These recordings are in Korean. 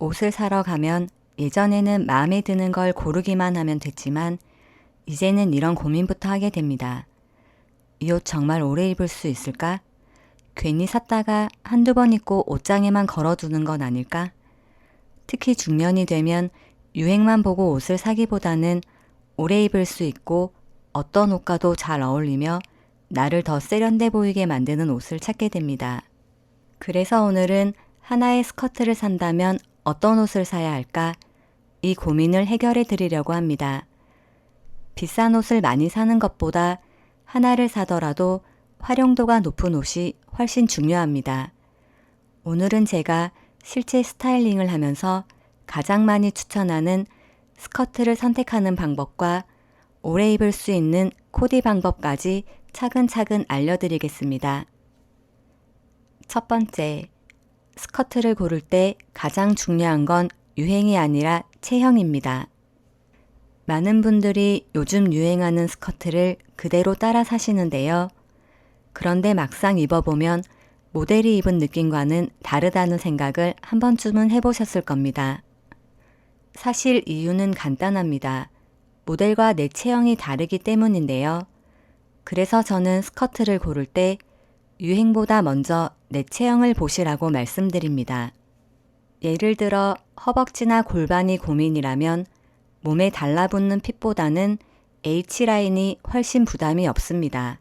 옷을 사러 가면 예전에는 마음에 드는 걸 고르기만 하면 됐지만 이제는 이런 고민부터 하게 됩니다. 이 옷 정말 오래 입을 수 있을까? 괜히 샀다가 한두 번 입고 옷장에만 걸어두는 건 아닐까? 특히 중년이 되면 유행만 보고 옷을 사기보다는 오래 입을 수 있고 어떤 옷과도 잘 어울리며 나를 더 세련돼 보이게 만드는 옷을 찾게 됩니다. 그래서 오늘은 하나의 스커트를 산다면 어떤 옷을 사야 할까? 이 고민을 해결해 드리려고 합니다. 비싼 옷을 많이 사는 것보다 하나를 사더라도 활용도가 높은 옷이 훨씬 중요합니다. 오늘은 제가 실제 스타일링을 하면서 가장 많이 추천하는 스커트를 선택하는 방법과 오래 입을 수 있는 코디 방법까지 차근차근 알려드리겠습니다. 첫 번째, 스커트를 고를 때 가장 중요한 건 유행이 아니라 체형입니다. 많은 분들이 요즘 유행하는 스커트를 그대로 따라 사시는데요. 그런데 막상 입어보면 모델이 입은 느낌과는 다르다는 생각을 한 번쯤은 해보셨을 겁니다. 사실 이유는 간단합니다. 모델과 내 체형이 다르기 때문인데요. 그래서 저는 스커트를 고를 때 유행보다 먼저 내 체형을 보시라고 말씀드립니다. 예를 들어 허벅지나 골반이 고민이라면 몸에 달라붙는 핏보다는 H라인이 훨씬 부담이 없습니다.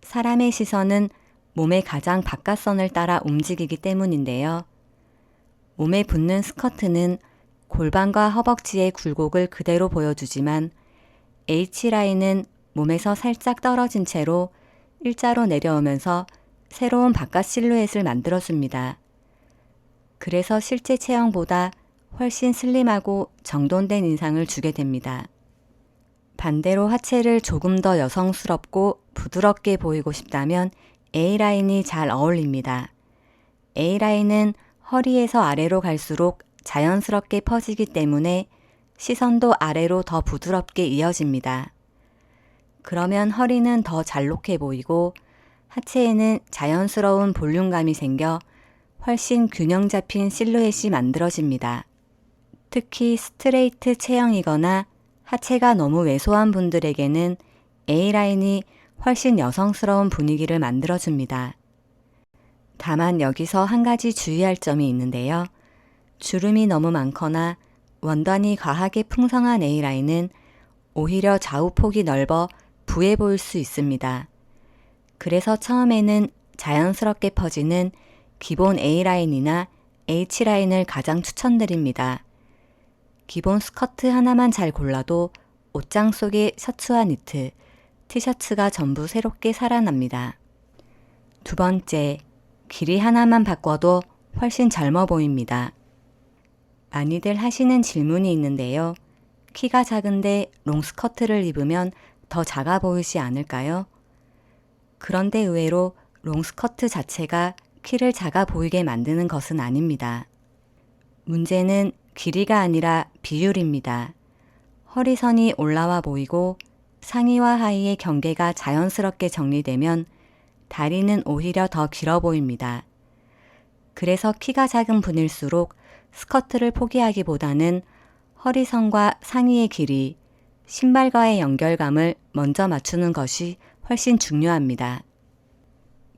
사람의 시선은 몸의 가장 바깥선을 따라 움직이기 때문인데요. 몸에 붙는 스커트는 골반과 허벅지의 굴곡을 그대로 보여주지만 H라인은 몸에서 살짝 떨어진 채로 일자로 내려오면서 새로운 바깥 실루엣을 만들어줍니다. 그래서 실제 체형보다 훨씬 슬림하고 정돈된 인상을 주게 됩니다. 반대로 하체를 조금 더 여성스럽고 부드럽게 보이고 싶다면 A라인이 잘 어울립니다. A라인은 허리에서 아래로 갈수록 자연스럽게 퍼지기 때문에 시선도 아래로 더 부드럽게 이어집니다. 그러면 허리는 더 잘록해 보이고 하체에는 자연스러운 볼륨감이 생겨 훨씬 균형 잡힌 실루엣이 만들어집니다. 특히 스트레이트 체형이거나 하체가 너무 왜소한 분들에게는 A라인이 훨씬 여성스러운 분위기를 만들어줍니다. 다만 여기서 한 가지 주의할 점이 있는데요. 주름이 너무 많거나 원단이 과하게 풍성한 A라인은 오히려 좌우폭이 넓어 부해 보일 수 있습니다. 그래서 처음에는 자연스럽게 퍼지는 기본 A라인이나 H라인을 가장 추천드립니다. 기본 스커트 하나만 잘 골라도 옷장 속의 셔츠와 니트, 티셔츠가 전부 새롭게 살아납니다. 두 번째, 길이 하나만 바꿔도 훨씬 젊어 보입니다. 많이들 하시는 질문이 있는데요. 키가 작은데 롱스커트를 입으면 더 작아 보이지 않을까요? 그런데 의외로 롱스커트 자체가 키를 작아 보이게 만드는 것은 아닙니다. 문제는 길이가 아니라 비율입니다. 허리선이 올라와 보이고 상의와 하의의 경계가 자연스럽게 정리되면 다리는 오히려 더 길어 보입니다. 그래서 키가 작은 분일수록 스커트를 포기하기보다는 허리선과 상의의 길이, 신발과의 연결감을 먼저 맞추는 것이 훨씬 중요합니다.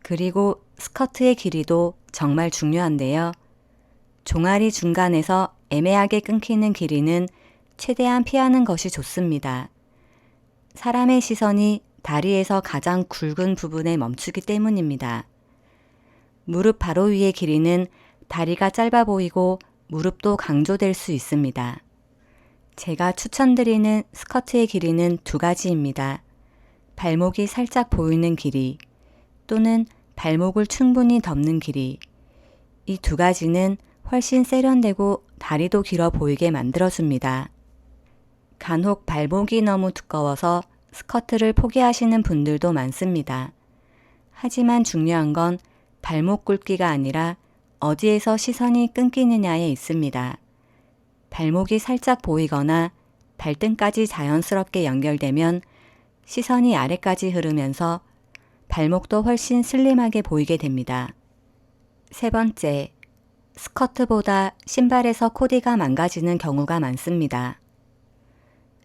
그리고 스커트의 길이도 정말 중요한데요. 종아리 중간에서 애매하게 끊기는 길이는 최대한 피하는 것이 좋습니다. 사람의 시선이 다리에서 가장 굵은 부분에 멈추기 때문입니다. 무릎 바로 위의 길이는 다리가 짧아 보이고 무릎도 강조될 수 있습니다. 제가 추천드리는 스커트의 길이는 두 가지입니다. 발목이 살짝 보이는 길이 또는 발목을 충분히 덮는 길이. 이 두 가지는 훨씬 세련되고 다리도 길어 보이게 만들어줍니다. 간혹 발목이 너무 두꺼워서 스커트를 포기하시는 분들도 많습니다. 하지만 중요한 건 발목 굵기가 아니라 어디에서 시선이 끊기느냐에 있습니다. 발목이 살짝 보이거나 발등까지 자연스럽게 연결되면 시선이 아래까지 흐르면서 발목도 훨씬 슬림하게 보이게 됩니다. 세 번째, 스커트보다 신발에서 코디가 망가지는 경우가 많습니다.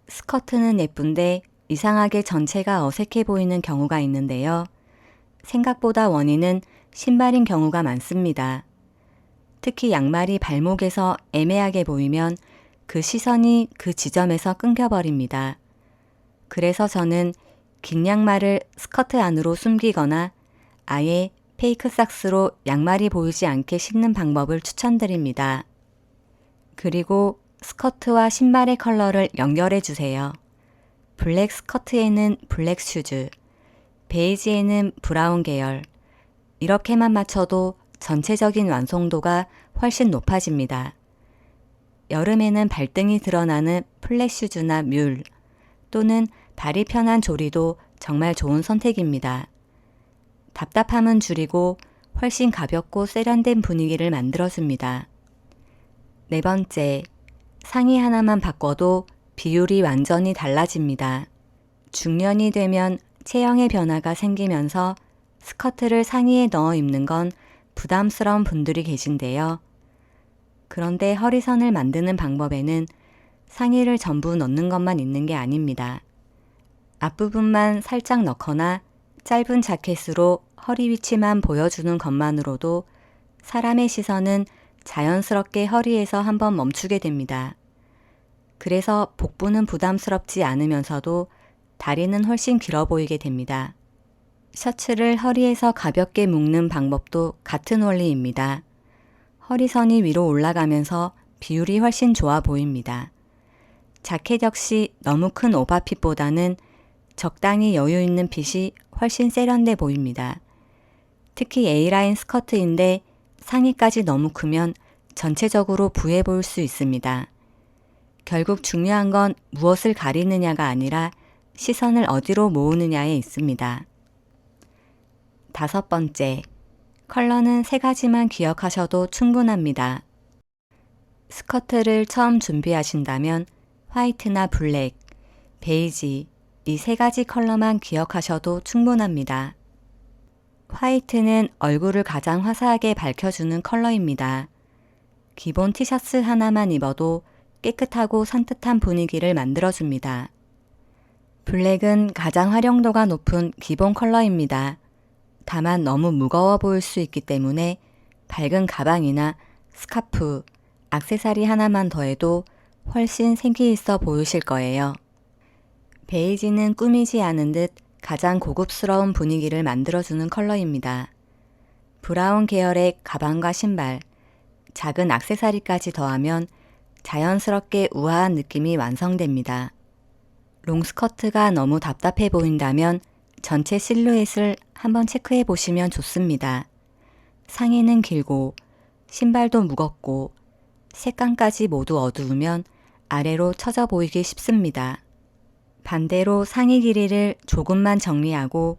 스커트는 예쁜데 이상하게 전체가 어색해 보이는 경우가 있는데요. 생각보다 원인은 신발인 경우가 많습니다. 특히 양말이 발목에서 애매하게 보이면 그 시선이 그 지점에서 끊겨버립니다. 그래서 저는 긴 양말을 스커트 안으로 숨기거나 아예 페이크 삭스로 양말이 보이지 않게 신는 방법을 추천드립니다. 그리고 스커트와 신발의 컬러를 연결해 주세요. 블랙 스커트에는 블랙 슈즈, 베이지에는 브라운 계열, 이렇게만 맞춰도 전체적인 완성도가 훨씬 높아집니다. 여름에는 발등이 드러나는 플랫 슈즈나 뮬 또는 발이 편한 조리도 정말 좋은 선택입니다. 답답함은 줄이고 훨씬 가볍고 세련된 분위기를 만들어줍니다. 네 번째, 상의 하나만 바꿔도 비율이 완전히 달라집니다. 중년이 되면 체형의 변화가 생기면서 스커트를 상의에 넣어 입는 건 부담스러운 분들이 계신데요. 그런데 허리선을 만드는 방법에는 상의를 전부 넣는 것만 있는 게 아닙니다. 앞부분만 살짝 넣거나 짧은 자켓으로 허리 위치만 보여주는 것만으로도 사람의 시선은 자연스럽게 허리에서 한번 멈추게 됩니다. 그래서 복부는 부담스럽지 않으면서도 다리는 훨씬 길어 보이게 됩니다. 셔츠를 허리에서 가볍게 묶는 방법도 같은 원리입니다. 허리선이 위로 올라가면서 비율이 훨씬 좋아 보입니다. 자켓 역시 너무 큰 오버핏보다는 적당히 여유 있는 핏이 훨씬 세련돼 보입니다. 특히 A라인 스커트인데 상의까지 너무 크면 전체적으로 부해 보일 수 있습니다. 결국 중요한 건 무엇을 가리느냐가 아니라 시선을 어디로 모으느냐에 있습니다. 다섯 번째, 컬러는 3가지만 기억하셔도 충분합니다. 스커트를 처음 준비하신다면 화이트나 블랙, 베이지 이 3가지 컬러만 기억하셔도 충분합니다. 화이트는 얼굴을 가장 화사하게 밝혀주는 컬러입니다. 기본 티셔츠 하나만 입어도 깨끗하고 산뜻한 분위기를 만들어줍니다. 블랙은 가장 활용도가 높은 기본 컬러입니다. 다만 너무 무거워 보일 수 있기 때문에 밝은 가방이나 스카프, 액세서리 하나만 더해도 훨씬 생기 있어 보이실 거예요. 베이지는 꾸미지 않은 듯 가장 고급스러운 분위기를 만들어주는 컬러입니다. 브라운 계열의 가방과 신발, 작은 액세서리까지 더하면 자연스럽게 우아한 느낌이 완성됩니다. 롱스커트가 너무 답답해 보인다면 전체 실루엣을 한번 체크해 보시면 좋습니다. 상의는 길고 신발도 무겁고 색감까지 모두 어두우면 아래로 처져 보이기 쉽습니다. 반대로 상의 길이를 조금만 정리하고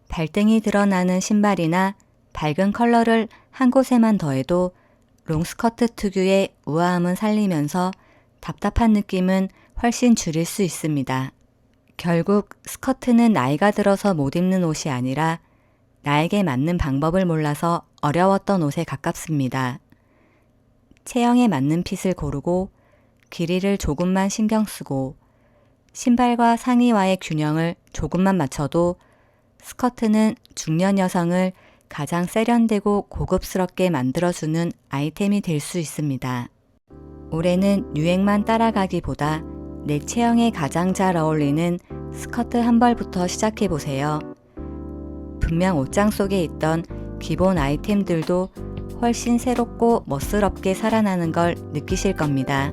발등이 드러나는 신발이나 밝은 컬러를 한 곳에만 더해도 롱스커트 특유의 우아함은 살리면서 답답한 느낌은 훨씬 줄일 수 있습니다. 결국 스커트는 나이가 들어서 못 입는 옷이 아니라 나에게 맞는 방법을 몰라서 어려웠던 옷에 가깝습니다. 체형에 맞는 핏을 고르고 길이를 조금만 신경 쓰고 신발과 상의와의 균형을 조금만 맞춰도 스커트는 중년 여성을 가장 세련되고 고급스럽게 만들어주는 아이템이 될 수 있습니다. 올해는 유행만 따라가기보다 내 체형에 가장 잘 어울리는 스커트 한 벌부터 시작해보세요. 분명 옷장 속에 있던 기본 아이템들도 훨씬 새롭고 멋스럽게 살아나는 걸 느끼실 겁니다.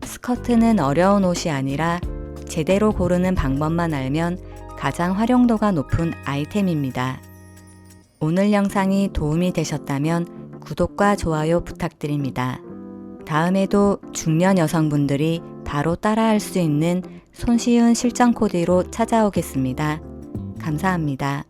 스커트는 어려운 옷이 아니라 제대로 고르는 방법만 알면 가장 활용도가 높은 아이템입니다. 오늘 영상이 도움이 되셨다면 구독과 좋아요 부탁드립니다. 다음에도 중년 여성분들이 바로 따라할 수 있는 손쉬운 실전 코디로 찾아오겠습니다. 감사합니다.